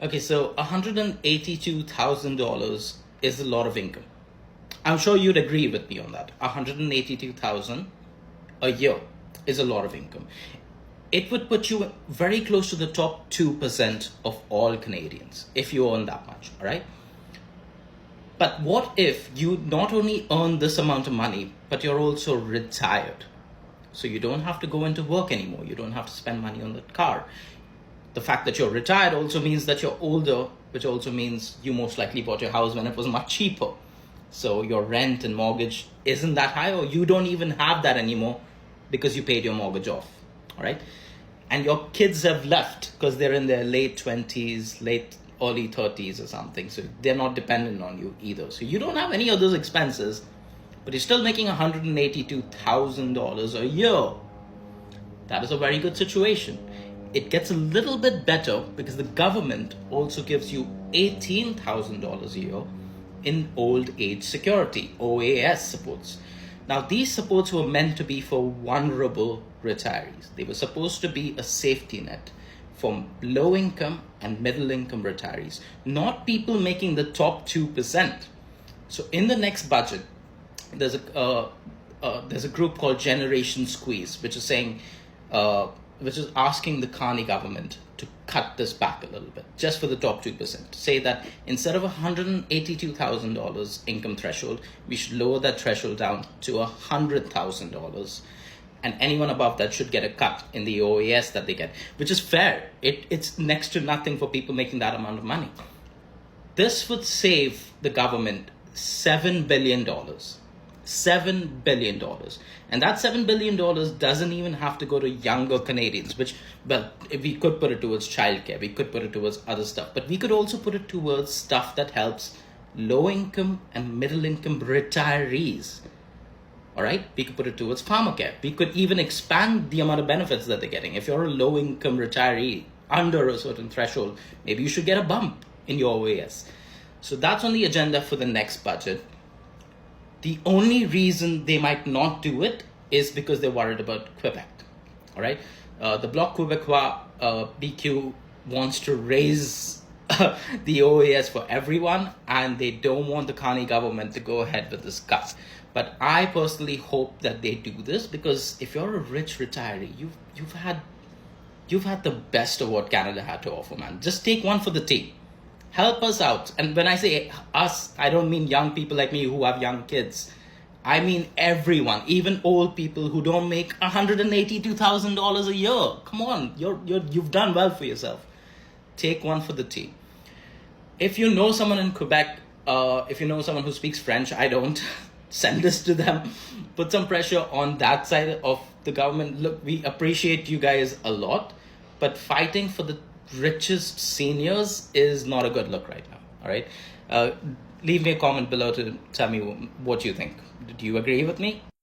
Okay, so $182,000 is a lot of income. I'm sure you'd agree with me on that. 182,000 a year is a lot of income. It would put you very close to the top 2% of all Canadians if you earn that much, all right? But what if you not only earn this amount of money, but you're also retired? So you don't have to go into work anymore. You don't have to spend money on the car. The fact that you're retired also means that you're older, which also means you most likely bought your house when it was much cheaper. So your rent and mortgage isn't that high, or you don't even have that anymore because you paid your mortgage off. All right. And your kids have left because they're in their late 20s, early 30s or something. So they're not dependent on you either. So you don't have any of those expenses, but you're still making $182,000 a year. That is a very good situation. It gets a little bit better because the government also gives you $18,000 a year in old age security, OAS supports. Now, these supports were meant to be for vulnerable retirees. They were supposed to be a safety net for low income and middle income retirees, not people making the top 2%. So in the next budget, there's a group called Generation Squeeze, which is asking the Carney government to cut this back a little bit, just for the top 2%. Say that instead of $182,000 income threshold, we should lower that threshold down to $100,000. And anyone above that should get a cut in the OAS that they get, which is fair. It's next to nothing for people making that amount of money. This would save the government $7 billion. $7 billion. And that $7 billion doesn't even have to go to younger Canadians, which, well, we could put it towards childcare, we could put it towards other stuff, but we could also put it towards stuff that helps low income and middle income retirees. All right, we could put it towards pharmacare. We could even expand the amount of benefits that they're getting. If you're a low income retiree under a certain threshold, maybe you should get a bump in your OAS. So that's on the agenda for the next budget. The only reason they might not do it is because they're worried about Quebec. All right, the Bloc Québécois, BQ, wants to raise the OAS for everyone, and they don't want the Carney government to go ahead with this cut. But I personally hope that they do this, because if you're a rich retiree, you've had the best of what Canada had to offer, man. Just take one for the team. Help us out. And when I say us, I don't mean young people like me who have young kids. I mean everyone, even old people who don't make $182,000 a year. Come on, you've done well for yourself. Take one for the team. If you know someone in Quebec, if you know someone who speaks French, I don't, send this to them. Put some pressure on that side of the government. Look, we appreciate you guys a lot, but fighting for the richest seniors is not a good look right now. All right. Leave me a comment below to tell me what you think. Do you agree with me?